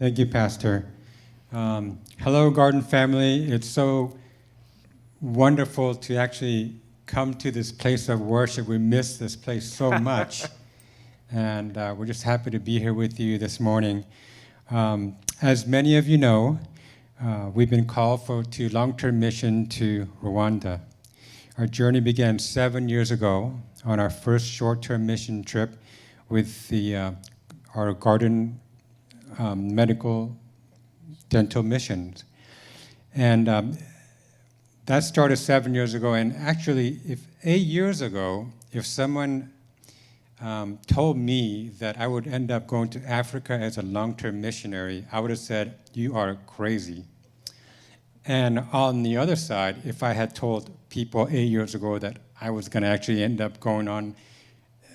Thank you, Pastor. Hello, Garden family. It's so wonderful to actually come to this place of worship. We miss this place so much, and we're just happy to be here with you this morning. As many of you know, we've been called to long-term mission to Rwanda. Our journey began 7 years ago on our first short-term mission trip with our Garden medical dental missions. And that started 7 years ago. And actually, if 8 years ago, if someone told me that I would end up going to Africa as a long-term missionary, I would have said, "You are crazy." And on the other side, if I had told people 8 years ago that I was going to actually end up going on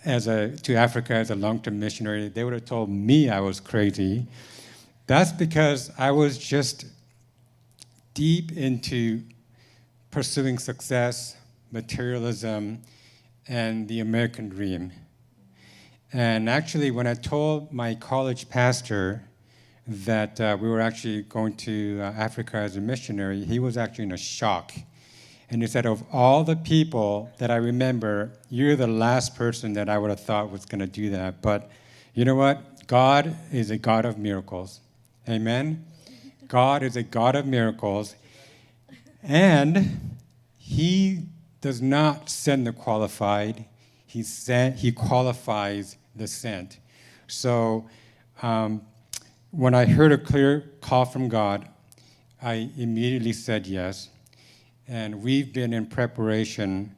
to Africa as a long-term missionary, they would have told me I was crazy. That's because I was just deep into pursuing success, materialism, and the American dream. And actually, when I told my college pastor that we were actually going to Africa as a missionary, he was actually in a shock. And he said, "Of all the people that I remember, you're the last person that I would have thought was going to do that." But you know what? God is a God of miracles. Amen? God is a God of miracles. And He does not send the qualified. He qualifies the sent. So when I heard a clear call from God, I immediately said yes. And we've been in preparation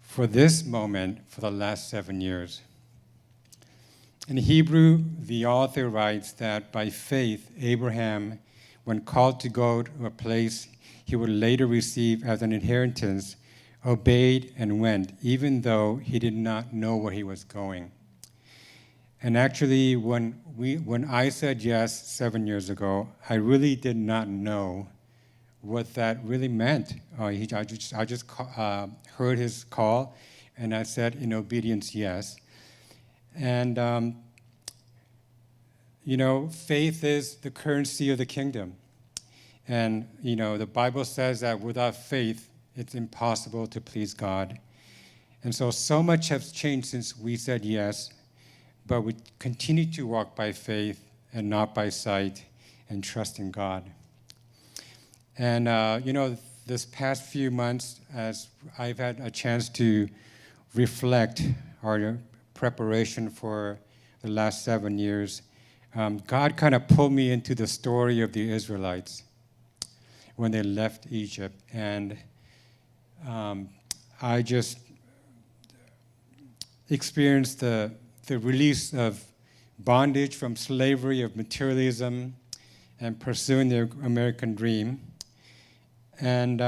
for this moment for the last 7 years. In Hebrew, the author writes that by faith, Abraham, when called to go to a place he would later receive as an inheritance, obeyed and went, even though he did not know where he was going. And actually, when I said yes 7 years ago, I really did not know what that really meant. I just heard his call, and I said in obedience, yes. And, faith is the currency of the kingdom. And, the Bible says that without faith, it's impossible to please God. And so much has changed since we said yes, but we continue to walk by faith and not by sight and trust in God. And, this past few months, as I've had a chance to reflect our preparation for the last 7 years, God kind of pulled me into the story of the Israelites when they left Egypt. And I just experienced the release of bondage from slavery, of materialism, and pursuing the American dream. And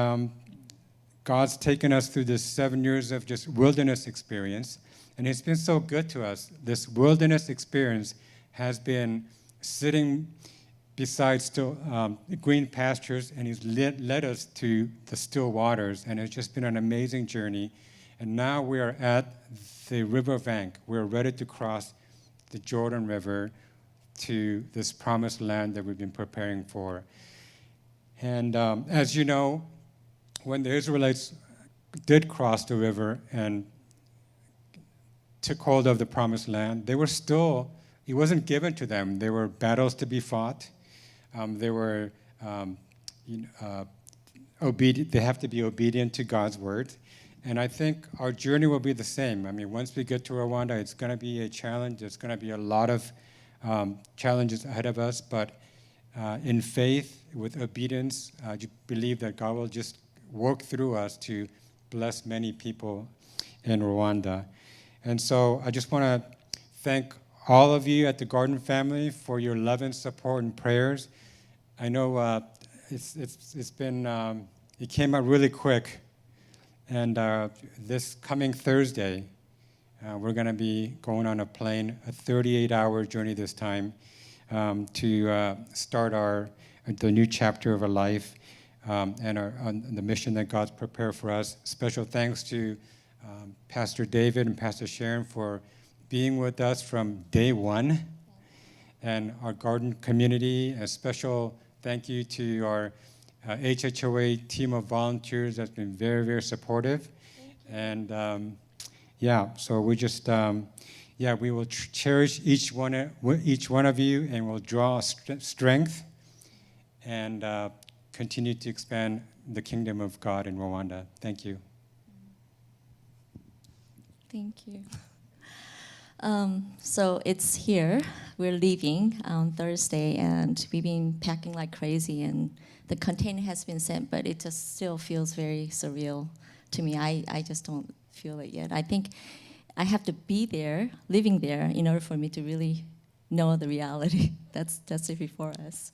God's taken us through this 7 years of just wilderness experience, and it's been so good to us. This wilderness experience has been sitting beside still green pastures, and He's led us to the still waters, and it's just been an amazing journey. And now we are at the river bank. We're ready to cross the Jordan River to this promised land that we've been preparing for. And as you know, when the Israelites did cross the river and took hold of the promised land, it wasn't given to them. There were battles to be fought. They have to be obedient to God's word. And I think our journey will be the same. I mean, once we get to Rwanda, it's going to be a challenge. There's going to be a lot of challenges ahead of us, but in faith, with obedience, I believe that God will just work through us to bless many people in Rwanda. And so I just want to thank all of you at the Garden family for your love and support and prayers. I know it came out really quick. And this coming Thursday, we're going to be going on a plane, a 38-hour journey this time, to start the new chapter of our life and the mission that God's prepared for us. Special thanks to Pastor David and Pastor Sharon for being with us from day one and our garden community. A special thank you to our HHOA team of volunteers that's been very, very supportive. And so we just, we will cherish each one of you, and we'll draw strength and continue to expand the kingdom of God in Rwanda. Thank you. Thank you. So it's here. We're leaving on Thursday, and we've been packing like crazy, and the container has been sent, but it just still feels very surreal to me. I just don't feel it yet. I think I have to be there, living there, in order for me to really know the reality that's before us.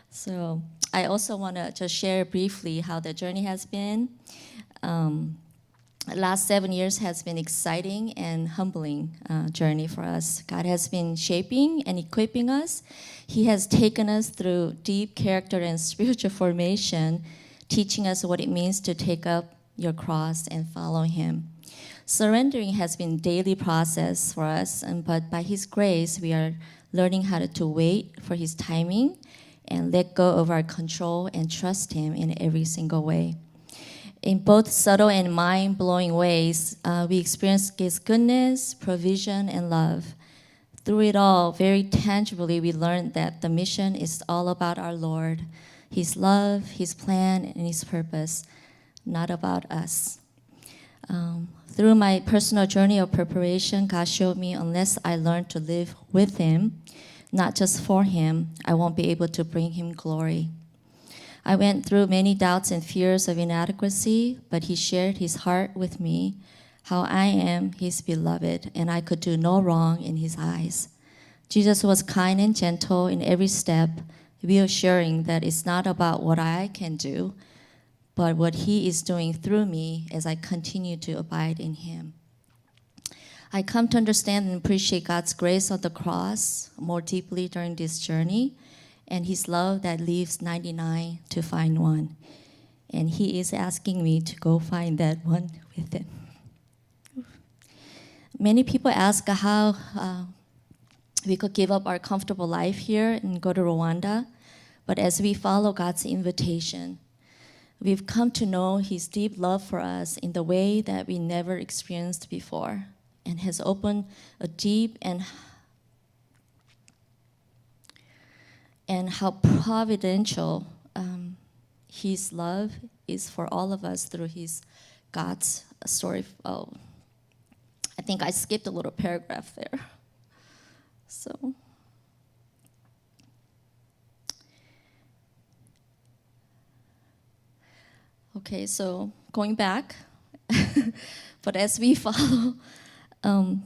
So I also want to just share briefly how the journey has been. Last 7 years has been exciting and humbling journey for us. God has been shaping and equipping us. He has taken us through deep character and spiritual formation, teaching us what it means to take up your cross and follow Him. Surrendering has been a daily process for us, but by His grace, we are learning how to wait for His timing and let go of our control and trust Him in every single way. In both subtle and mind-blowing ways, we experience His goodness, provision, and love. Through it all, very tangibly, we learned that the mission is all about our Lord, His love, His plan, and His purpose, not about us. Through my personal journey of preparation, God showed me unless I learn to live with Him, not just for Him, I won't be able to bring Him glory. I went through many doubts and fears of inadequacy, but He shared His heart with me, how I am His beloved, and I could do no wrong in His eyes. Jesus was kind and gentle in every step, reassuring that it's not about what I can do, but what He is doing through me as I continue to abide in Him. I come to understand and appreciate God's grace on the cross more deeply during this journey, and His love that leaves 99 to find one. And He is asking me to go find that one with Him. Many people ask how we could give up our comfortable life here and go to Rwanda, but as we follow God's invitation, we've come to know His deep love for us in the way that we never experienced before, and has opened a deep and how providential His love is for all of us through His God's story. Oh, I think I skipped a little paragraph there. So, okay, so going back, but as we follow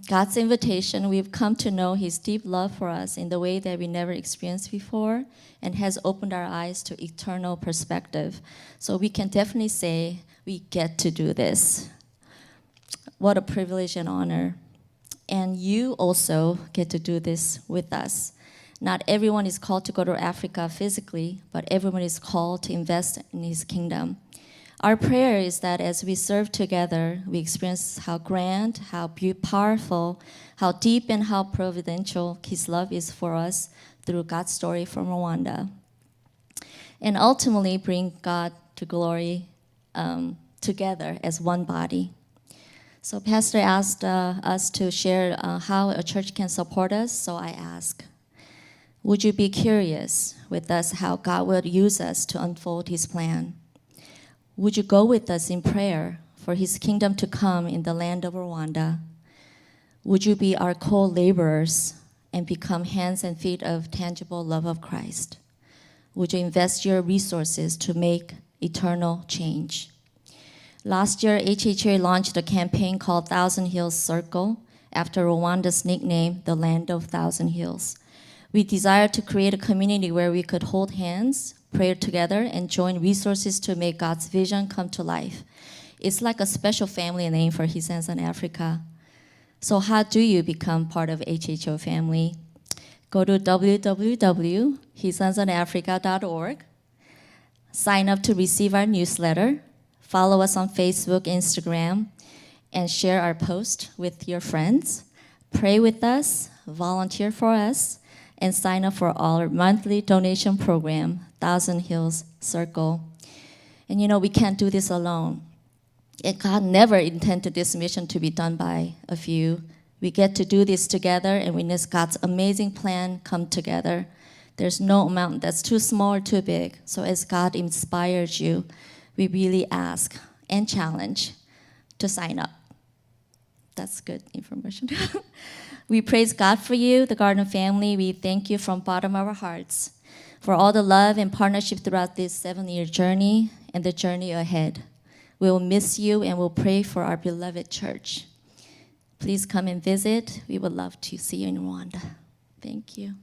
God's invitation, we've come to know His deep love for us in the way that we never experienced before, and has opened our eyes to eternal perspective. So we can definitely say we get to do this. What a privilege and honor. And you also get to do this with us. Not everyone is called to go to Africa physically, but everyone is called to invest in His kingdom. Our prayer is that as we serve together, we experience how grand, how powerful, how deep, and how providential His love is for us through God's story from Rwanda. And ultimately bring God to glory together as one body. So Pastor asked us to share how a church can support us, so I ask, would you be curious with us how God will use us to unfold His plan? Would you go with us in prayer for His kingdom to come in the land of Rwanda? Would you be our co-laborers and become hands and feet of tangible love of Christ? Would you invest your resources to make eternal change? Last year, HHA launched a campaign called Thousand Hills Circle after Rwanda's nickname, the Land of Thousand Hills. We desire to create a community where we could hold hands, pray together, and join resources to make God's vision come to life. It's like a special family name for His Sons in Africa. So how do you become part of HHO family? Go to www.hissonsonafrica.org, sign up to receive our newsletter, follow us on Facebook, Instagram, and share our post with your friends. Pray with us, volunteer for us, and sign up for our monthly donation program, Thousand Hills Circle. And you know, we can't do this alone. And God never intended this mission to be done by a few. We get to do this together and witness God's amazing plan come together. There's no amount that's too small or too big. So as God inspires you, we really ask and challenge to sign up. That's good information. We praise God for you, the Garden family. We thank you from the bottom of our hearts for all the love and partnership throughout this 7-year journey and the journey ahead. We will miss you and we'll pray for our beloved church. Please come and visit. We would love to see you in Rwanda. Thank you.